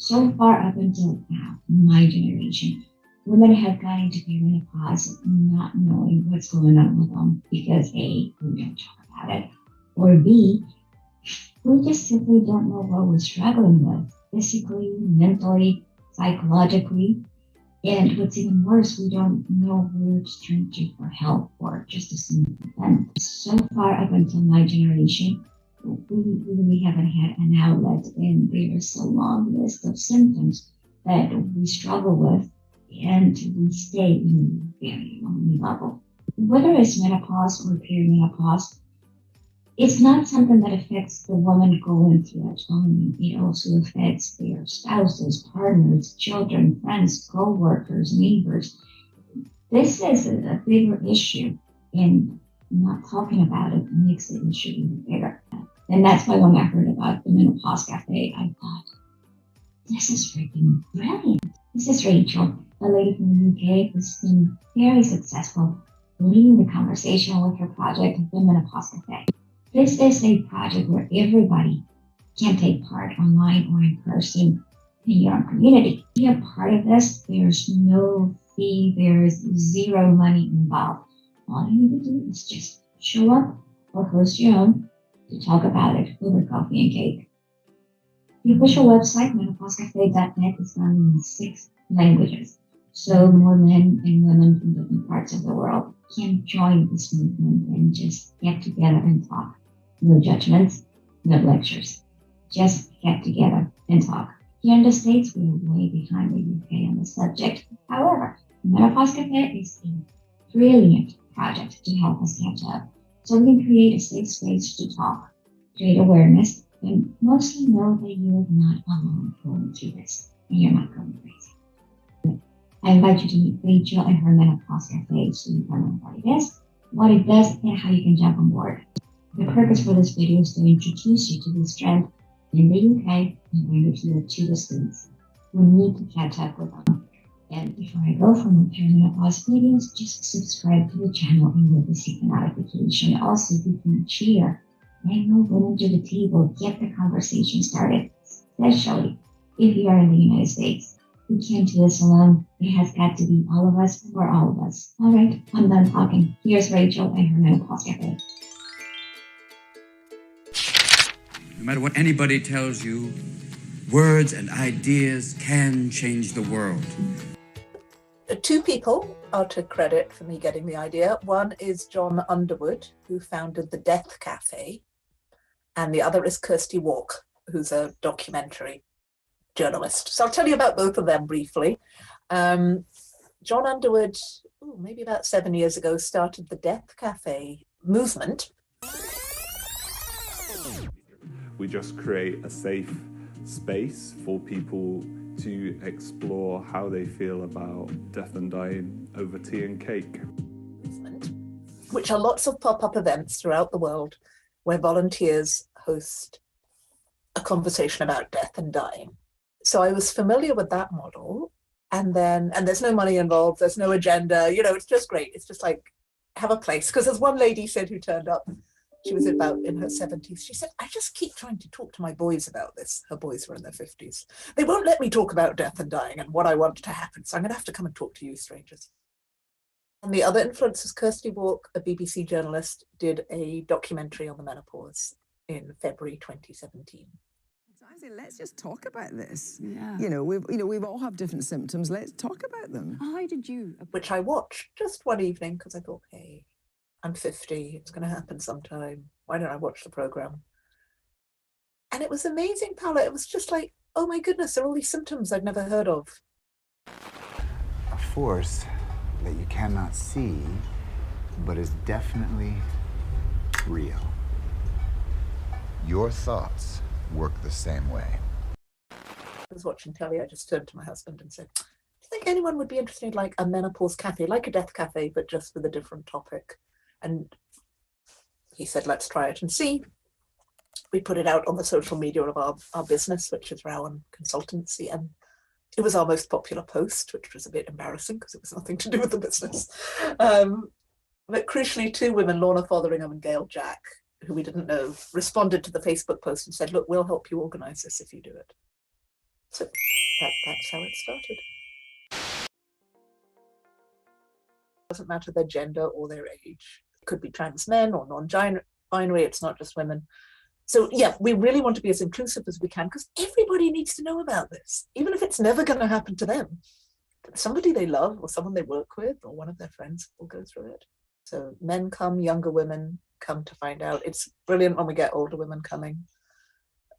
So far up until now, my generation, women have gone into perimenopause not knowing what's going on with them because A, we don't talk about it, or B, we just simply don't know what we're struggling with physically, mentally, psychologically. And what's even worse, we don't know where to turn to for help or just a simple vent. So far up until my generation, we really haven't had an outlet, and there's a long list of symptoms that we struggle with, and we stay in a very lonely level. Whether it's menopause or perimenopause, it's not something that affects the woman going through it only. It also affects their spouses, partners, children, friends, co-workers, neighbors. This is a bigger issue, and not talking about it makes the issue even bigger. And that's why when I heard about the Menopause Cafe, I thought, this is freaking brilliant. This is Rachel, a lady from the UK who's been very successful leading the conversation with her project, the Menopause Cafe. This is a project where everybody can take part online or in person in your own community. To be a part of this, there's no fee, there's zero money involved. All you need to do is just show up or host your own to talk about it over coffee and cake. The official website, menopausecafe.net, is found in 6 languages, so more men and women from different parts of the world can join this movement and just get together and talk. No judgments, no lectures. Just get together and talk. Here in the States, we are way behind the UK on the subject. However, Menopause Cafe is a brilliant project to help us catch up, so we can create a safe space to talk, create awareness, and mostly know that you're not alone going through this, and you're not going crazy. I invite you to meet Rachel and her Menopause Cafe so you can learn what it is, what it does, and how you can jump on board. The purpose for this video is to introduce you to this trend in the UK and bring it here to the States. We need to catch up with them. And before I go for more perimenopause videos, just subscribe to the channel and you'll receive a notification. Also, you can cheer and move women to the table, get the conversation started, especially if you are in the United States. We can't do this alone. It has got to be all of us or all of us. All right, I'm done talking. Here's Rachel and her Menopause Cafe. No matter what anybody tells you, words and ideas can change the world. 2 people are to credit for me getting the idea. One is John Underwood, who founded the Death Cafe, and the other is Kirsty Walk, who's a documentary journalist. So I'll tell you about both of them briefly. John Underwood, maybe about 7 years ago, started the Death Cafe movement. We just create a safe space for people to explore how they feel about death and dying over tea and cake. Which are lots of pop-up events throughout the world where volunteers host a conversation about death and dying. So I was familiar with that model, and there's no money involved, there's no agenda, it's just great. It's just like, have a place. Because as one lady said who turned up, she was about in her 70s. She said, I just keep trying to talk to my boys about this. Her boys were in their 50s. They won't let me talk about death and dying and what I want to happen. So I'm going to have to come and talk to you, strangers. And the other influence is Kirsty Walk, a BBC journalist, did a documentary on the menopause in February 2017. So I say, let's just talk about this. Yeah. We've all have different symptoms. Let's talk about them. How did you? Which I watched just one evening because I thought, hey, I'm 50, it's going to happen sometime. Why don't I watch the program? And it was amazing, Paula. It was just like, oh my goodness, there are all these symptoms I'd never heard of. A force that you cannot see, but is definitely real. Your thoughts work the same way. I was watching telly, I just turned to my husband and said, do you think anyone would be interested in like a menopause cafe, like a death cafe, but just with a different topic? And he said, let's try it and see. We put it out on the social media of our business, which is Rowan Consultancy, and it was our most popular post, which was a bit embarrassing because it was nothing to do with the business. But crucially, 2 women, Lorna Fotheringham and Gail Jack, who we didn't know, responded to the Facebook post and said, look, we'll help you organize this if you do it. So that's how it started. It doesn't matter their gender or their age. It could be trans men or non-binary, it's not just women. So yeah, we really want to be as inclusive as we can because everybody needs to know about this, even if it's never going to happen to them. Somebody they love or someone they work with or one of their friends will go through it. So men come, younger women come to find out. It's brilliant when we get older women coming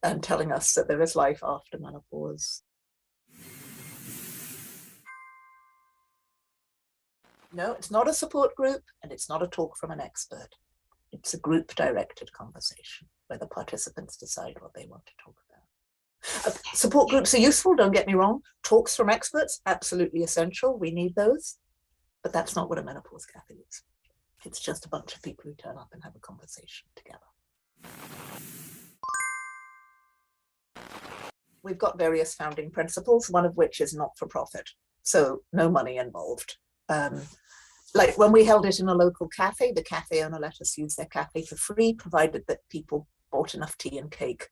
and telling us that there is life after menopause. No, it's not a support group and it's not a talk from an expert. It's a group-directed conversation where the participants decide what they want to talk about. Support groups are useful, don't get me wrong. Talks from experts, absolutely essential. We need those. But that's not what a menopause cafe is. It's just a bunch of people who turn up and have a conversation together. We've got various founding principles, one of which is not for profit. So no money involved. Like when we held it in a local cafe, the cafe owner let us use their cafe for free, provided that people bought enough tea and cake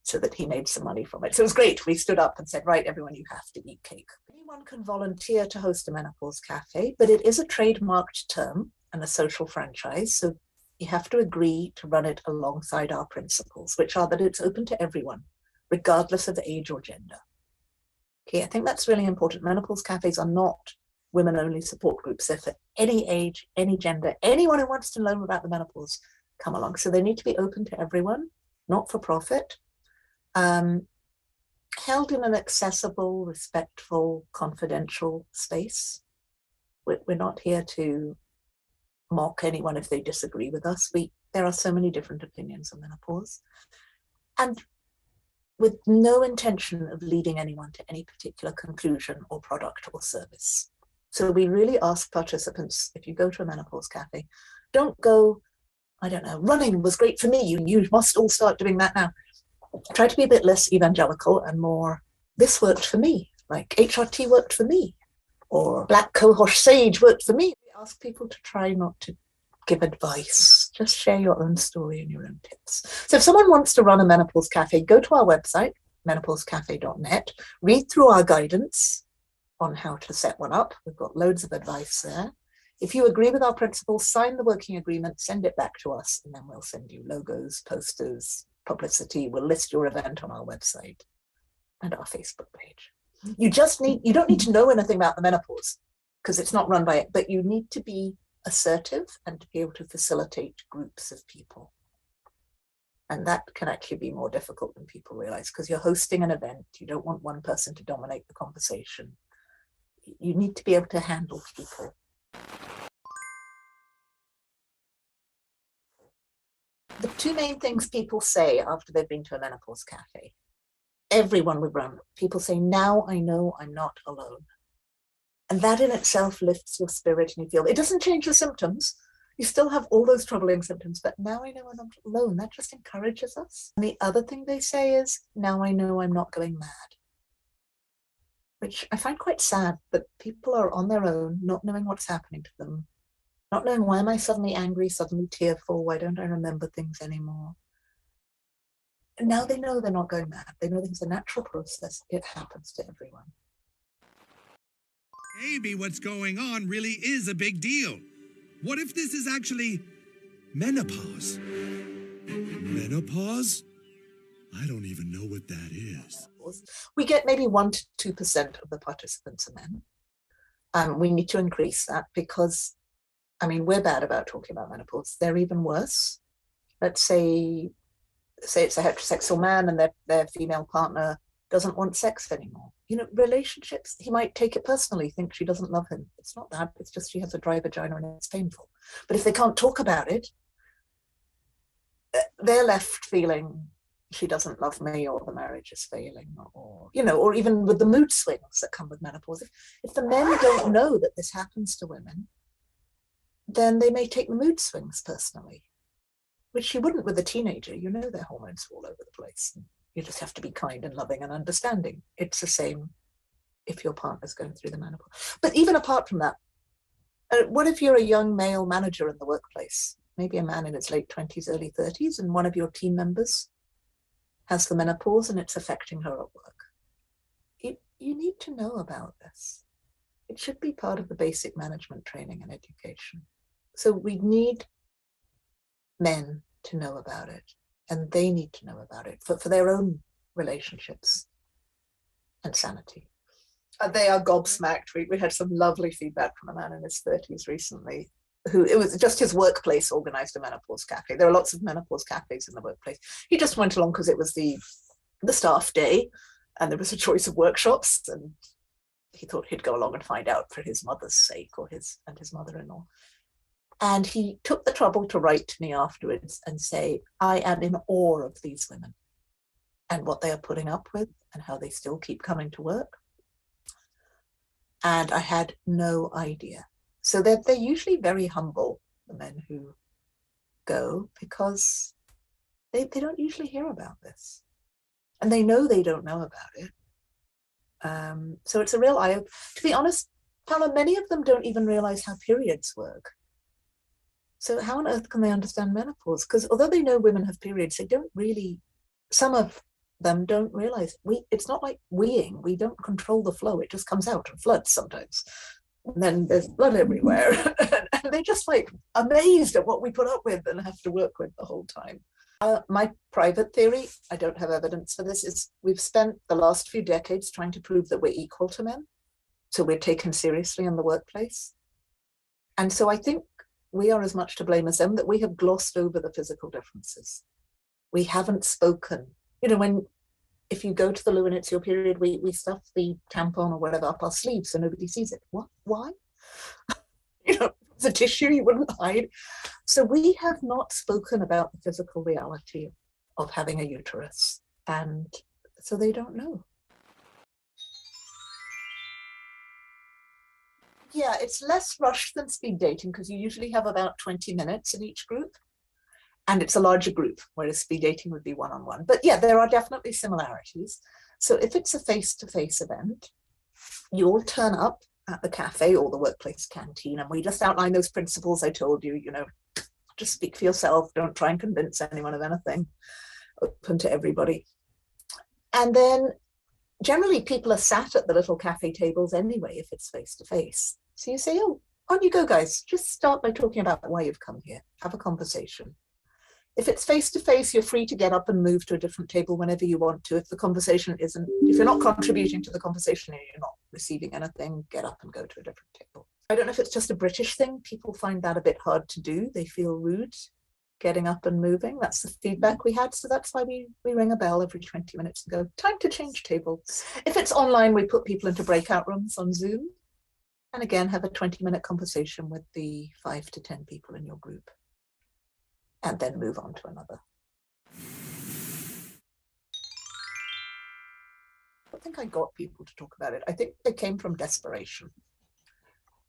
so that he made some money from it. So it was great. We stood up and said, right, everyone, you have to eat cake. Anyone can volunteer to host a menopause cafe, but it is a trademarked term and a social franchise. So you have to agree to run it alongside our principles, which are that it's open to everyone, regardless of age or gender. Okay, I think that's really important. Menopause cafes are not women-only support groups. They're for any age, any gender, anyone who wants to learn about the menopause, come along. So they need to be open to everyone, not for profit, held in an accessible, respectful, confidential space. We're not here to mock anyone if they disagree with us. There are so many different opinions on menopause. And with no intention of leading anyone to any particular conclusion or product or service. So we really ask participants, if you go to a menopause cafe, don't go, I don't know, running was great for me. You must all start doing that now. Try to be a bit less evangelical and more, this worked for me, like HRT worked for me, or black cohosh sage worked for me. We ask people to try not to give advice, just share your own story and your own tips. So if someone wants to run a menopause cafe, go to our website, menopausecafe.net, read through our guidance on how to set one up. We've got loads of advice there. If you agree with our principles, sign the working agreement, send it back to us, and then we'll send you logos, posters, publicity. We'll list your event on our website and our Facebook page. You don't need to know anything about the menopause because it's not run by it, but you need to be assertive and to be able to facilitate groups of people. And that can actually be more difficult than people realize because you're hosting an event. You don't want one person to dominate the conversation. You need to be able to handle people. The two main things people say after they've been to a menopause cafe, everyone would run, people say, now I know I'm not alone. And that in itself lifts your spirit and you feel, it doesn't change the symptoms. You still have all those troubling symptoms, but now I know I'm not alone. That just encourages us. And the other thing they say is, now I know I'm not going mad. Which I find quite sad that people are on their own, not knowing what's happening to them, not knowing why am I suddenly angry, suddenly tearful, why don't I remember things anymore? And now they know they're not going mad. They know it's a natural process. It happens to everyone. Maybe what's going on really is a big deal. What if this is actually menopause? Menopause? I don't even know what that is. We get maybe 1 to 2% of the participants are men. We need to increase that because, I mean, we're bad about talking about menopause. They're even worse. Let's say it's a heterosexual man and their female partner doesn't want sex anymore. You know, relationships, he might take it personally, think she doesn't love him. It's not that, it's just she has a dry vagina and it's painful. But if they can't talk about it, they're left feeling she doesn't love me or the marriage is failing or, you know, or even with the mood swings that come with menopause. If the men don't know that this happens to women, then they may take the mood swings personally, which you wouldn't with a teenager. You know their hormones are all over the place. You just have to be kind and loving and understanding. It's the same if your partner's going through the menopause. But even apart from that, what if you're a young male manager in the workplace, maybe a man in his late 20s, early 30s, and one of your team members has the menopause and it's affecting her at work? you need to know about this. It should be part of the basic management training and education. So we need men to know about it, and they need to know about it for their own relationships and sanity. They are gobsmacked. We had some lovely feedback from a man in his 30s recently, who, it was just his workplace organized a menopause cafe. There are lots of menopause cafes in the workplace. He just went along because it was the staff day and there was a choice of workshops, and he thought he'd go along and find out for his mother's sake, or his mother-in-law. And he took the trouble to write to me afterwards and say, I am in awe of these women and what they are putting up with and how they still keep coming to work. And I had no idea. So they're usually very humble, the men who go, because they don't usually hear about this. And they know they don't know about it. So it's a real eye-opener. To be honest, Paula, many of them don't even realize how periods work. So how on earth can they understand menopause? Because although they know women have periods, they don't really, some of them don't realize it's not like weeing. We don't control the flow. It just comes out and floods sometimes. And then there's blood everywhere. And they're just like amazed at what we put up with and have to work with the whole time. My private theory, I don't have evidence for this, is we've spent the last few decades trying to prove that we're equal to men. So we're taken seriously in the workplace. And so I think we are as much to blame as them, that we have glossed over the physical differences. We haven't spoken. You know, if you go to the loo and it's your period, we stuff the tampon or whatever up our sleeves so nobody sees it. What? Why? You know, the tissue you wouldn't hide. So we have not spoken about the physical reality of having a uterus. And so they don't know. Yeah, it's less rushed than speed dating because you usually have about 20 minutes in each group. And it's a larger group, whereas speed dating would be one-on-one. But yeah, there are definitely similarities. So if it's a face-to-face event, you'll turn up at the cafe or the workplace canteen, and we just outline those principles I told you, you know, just speak for yourself, don't try and convince anyone of anything, open to everybody. And then generally people are sat at the little cafe tables anyway, if it's face-to-face. So you say, oh, on you go, guys, just start by talking about why you've come here, have a conversation. If it's face-to-face, you're free to get up and move to a different table whenever you want to. If the conversation isn't, if you're not contributing to the conversation and you're not receiving anything, get up and go to a different table. I don't know if it's just a British thing. People find that a bit hard to do. They feel rude getting up and moving. That's the feedback we had. So that's why we ring a bell every 20 minutes and go, time to change tables. If it's online, we put people into breakout rooms on Zoom. And again, have a 20-minute conversation with the 5 to 10 people in your group. And then move on to another. I think I got people to talk about it. I think they came from desperation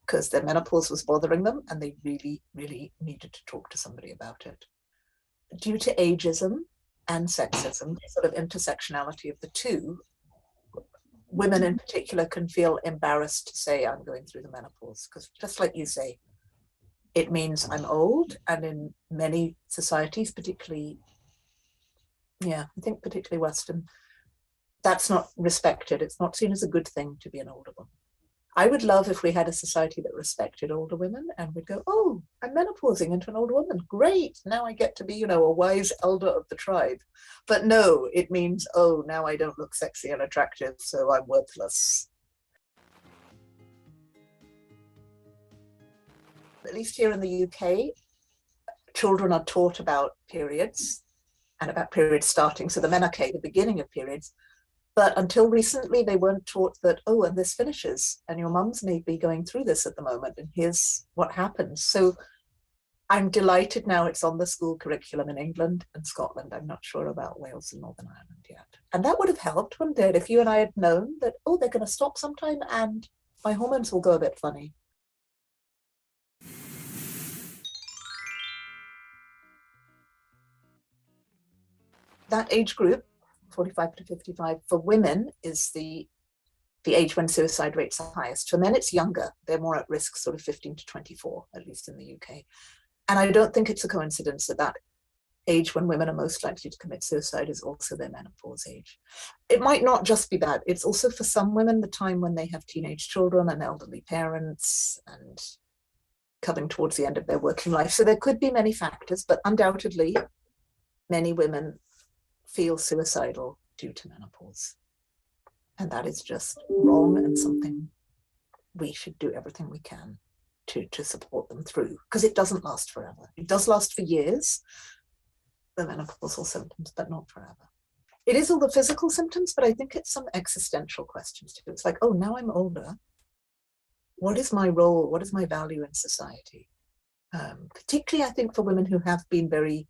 because their menopause was bothering them and they really, really needed to talk to somebody about it. Due to ageism and sexism, the sort of intersectionality of the two, women in particular can feel embarrassed to say, I'm going through the menopause, because just like you say, it means I'm old, and in many societies, particularly, I think particularly Western, that's not respected. It's not seen as a good thing to be an older woman. I would love if we had a society that respected older women and would go, oh, I'm menopausing into an older woman. Great, now I get to be, a wise elder of the tribe. But no, it means, oh, now I don't look sexy and attractive, so I'm worthless. At least here in the UK, children are taught about periods and about periods starting. So the menarche, the beginning of periods. But until recently, they weren't taught that, oh, and this finishes, and your mums may be going through this at the moment, and here's what happens. So I'm delighted now it's on the school curriculum in England and Scotland. I'm not sure about Wales and Northern Ireland yet. And that would have helped, wouldn't it, if you and I had known that, oh, they're going to stop sometime and my hormones will go a bit funny. That age group, 45 to 55, for women is the age when suicide rates are highest. For men, it's younger. They're more at risk, sort of 15 to 24, at least in the UK. And I don't think it's a coincidence that age when women are most likely to commit suicide is also their menopause age. It might not just be that. It's also for some women the time when they have teenage children and elderly parents and coming towards the end of their working life. So there could be many factors, but undoubtedly many women feel suicidal due to menopause. And that is just wrong and something we should do everything we can to support them through, because it doesn't last forever. It does last for years, the menopausal symptoms, but not forever. It is all the physical symptoms, but I think it's some existential questions too. It's like, oh, now I'm older. What is my role? What is my value in society? Particularly, I think, for women who have been very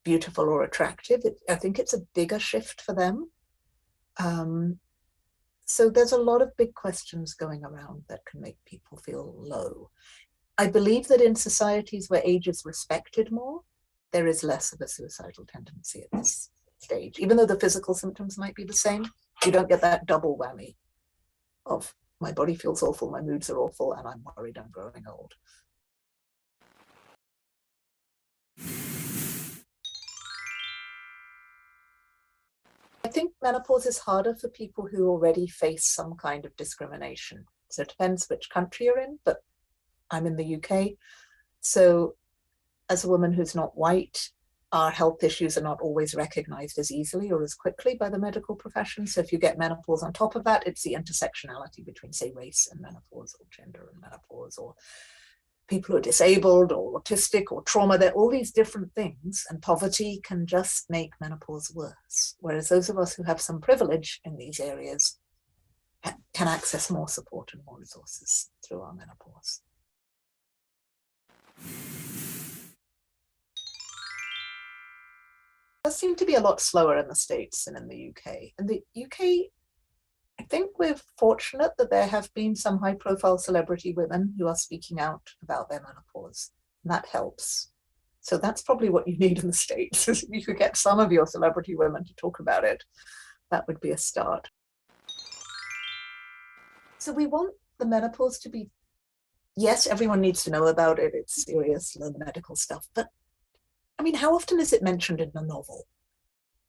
beautiful or attractive, I think it's a bigger shift for them. So there's a lot of big questions going around that can make people feel low. I believe that in societies where age is respected more, there is less of a suicidal tendency at this stage. Even though the physical symptoms might be the same, you don't get that double whammy of my body feels awful, my moods are awful, and I'm worried I'm growing old. I think menopause is harder for people who already face some kind of discrimination. So it depends which country you're in, but I'm in the UK. So as a woman who's not white, our health issues are not always recognized as easily or as quickly by the medical profession. So if you get menopause on top of that, it's the intersectionality between, say, race and menopause, or gender and menopause, or people who are disabled or autistic or trauma. There are all these different things, and poverty can just make menopause worse. Whereas those of us who have some privilege in these areas can access more support and more resources through our menopause. It does seem to be a lot slower in the States than in the UK. In the UK, I think we're fortunate that there have been some high-profile celebrity women who are speaking out about their menopause, and that helps. So that's probably what you need in the States, is if you could get some of your celebrity women to talk about it, that would be a start. So we want the menopause to be, yes, everyone needs to know about it, it's serious, learn the medical stuff, but I mean, how often is it mentioned in a novel?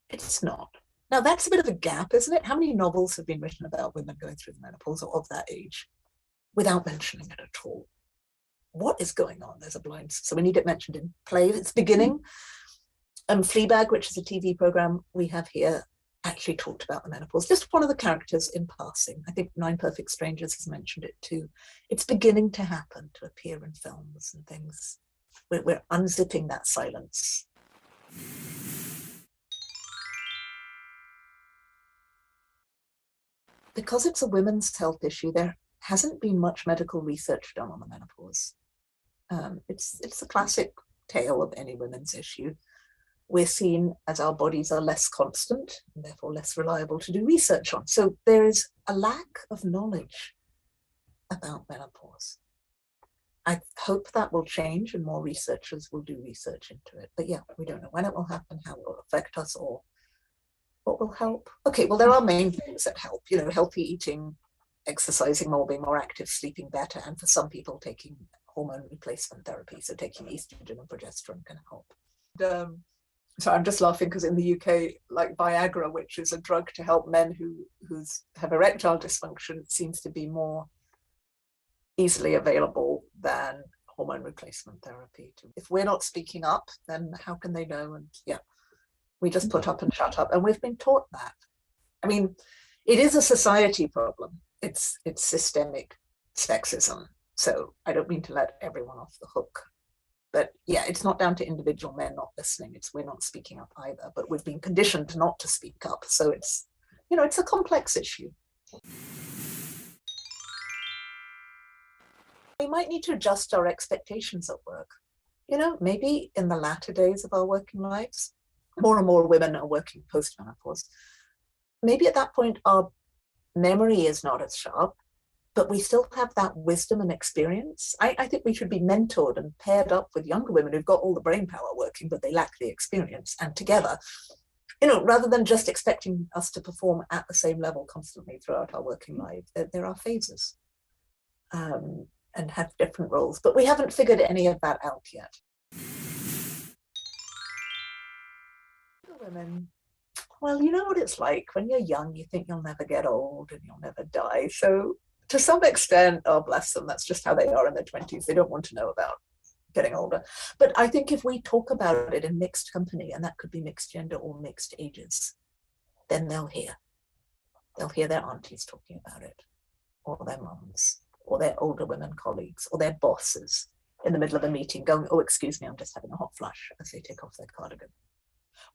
It's not. Now, that's a bit of a gap, isn't it? How many novels have been written about women going through the menopause or of that age without mentioning it at all? What is going on? There's a blind. So we need it mentioned in play. It's beginning. Fleabag, which is a TV program we have here, actually talked about the menopause. Just one of the characters in passing. I think Nine Perfect Strangers has mentioned it too. It's beginning to happen, to appear in films and things. We're unzipping that silence. Because it's a women's health issue, there hasn't been much medical research done on the menopause. It's a classic tale of any women's issue. We're seen as our bodies are less constant and therefore less reliable to do research on. So there is a lack of knowledge about menopause. I hope that will change and more researchers will do research into it. But yeah, we don't know when it will happen, how it will affect us, or what will help. Okay, well, there are main things that help, you know, healthy eating, exercising more, being more active, sleeping better, and for some people taking hormone replacement therapy, so taking estrogen and progesterone can help. So I'm just laughing because in the UK, like Viagra, which is a drug to help men who have erectile dysfunction, seems to be more easily available than hormone replacement therapy. If we're not speaking up, then how can they know? And yeah, we just put up and shut up, and we've been taught that. I mean, it is a society problem. It's systemic sexism. So I don't mean to let everyone off the hook. But yeah, it's not down to individual men not listening. It's we're not speaking up either, but we've been conditioned not to speak up. So it's, you know, it's a complex issue. We might need to adjust our expectations at work. You know, maybe in the latter days of our working lives, more and more women are working post-menopause. Maybe at that point, our memory is not as sharp, but we still have that wisdom and experience. I think we should be mentored and paired up with younger women who've got all the brain power working, but they lack the experience. And together, you know, rather than just expecting us to perform at the same level constantly throughout our working life, there are phases and have different roles. But we haven't figured any of that out yet. women, well, you know what it's like when you're young, you think you'll never get old and you'll never die. So to some extent, oh, bless them, that's just how they are in their 20s. They don't want to know about getting older. But I think if we talk about it in mixed company, and that could be mixed gender or mixed ages, then they'll hear. They'll hear their aunties talking about it, or their mums, or their older women colleagues, or their bosses in the middle of a meeting going, oh, excuse me, I'm just having a hot flush, as they take off their cardigan.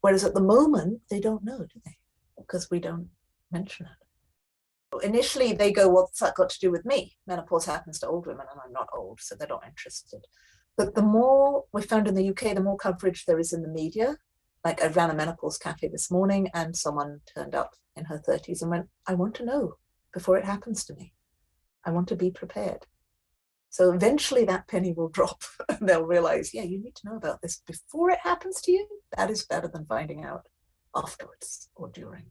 Whereas at the moment, they don't know, do they? Because we don't mention it. Initially, they go, what's that got to do with me? Menopause happens to old women, and I'm not old, so they're not interested. But the more we found in the UK, the more coverage there is in the media. Like I ran a Menopause Cafe this morning, and someone turned up in her 30s and went, I want to know before it happens to me. I want to be prepared. So eventually that penny will drop and they'll realize, yeah, you need to know about this before it happens to you. That is better than finding out afterwards or during.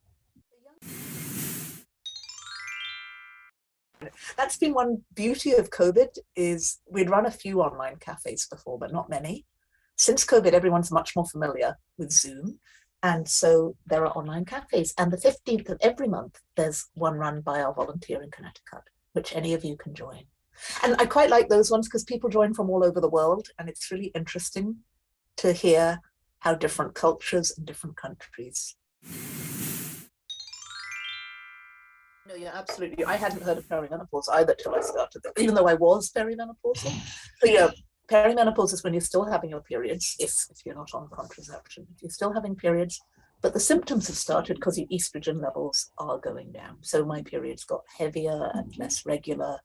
That's been one beauty of COVID, is we'd run a few online cafes before, but not many. Since COVID, everyone's much more familiar with Zoom. And so there are online cafes. And the 15th of every month, there's one run by our volunteer in Connecticut, which any of you can join. And I quite like those ones because people join from all over the world. And it's really interesting to hear how different cultures and different countries. No, yeah, absolutely. I hadn't heard of perimenopause either till I started, even though I was perimenopausal. So yeah, perimenopause is when you're still having your periods, if you're not on contraception, if you're still having periods, but the symptoms have started because your estrogen levels are going down. So my periods got heavier and less regular,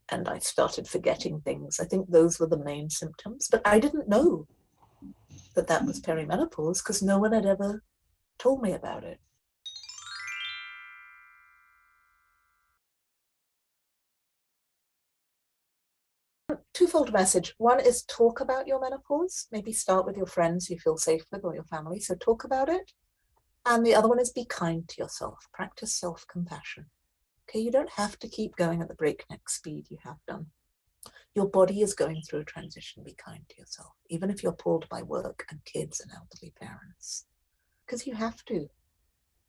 and I started forgetting things. I think those were the main symptoms, but I didn't know that that was perimenopause because no one had ever told me about it. Twofold message. One is talk about your menopause. Maybe start with your friends you feel safe with or your family. So talk about it. And the other one is be kind to yourself. Practice self-compassion. Okay, you don't have to keep going at the breakneck speed you have done. Your body is going through a transition. Be kind to yourself, even if you're pulled by work and kids and elderly parents, because you have to.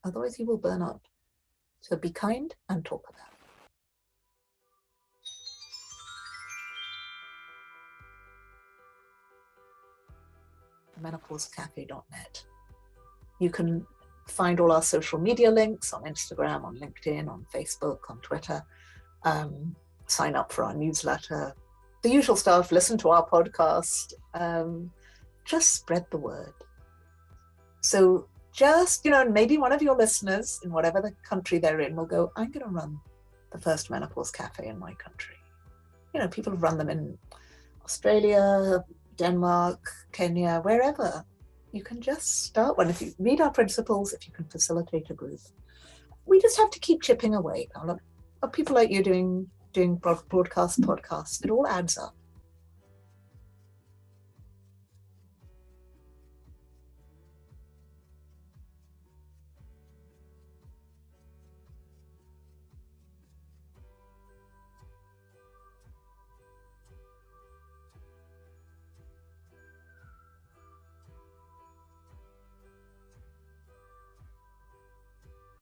Otherwise you will burn up. So be kind and talk about it. menopausecafe.net. You can find all our social media links on Instagram, on LinkedIn, on Facebook, on Twitter. Sign up for our newsletter. The usual stuff, listen to our podcast. Just spread the word. So just, maybe one of your listeners in whatever the country they're in will go, I'm going to run the first Menopause Cafe in my country. People have run them in Australia, Denmark, Kenya, wherever. You can just start one. If you read our principles, if you can facilitate a group, we just have to keep chipping away. People like you doing podcasts, it all adds up.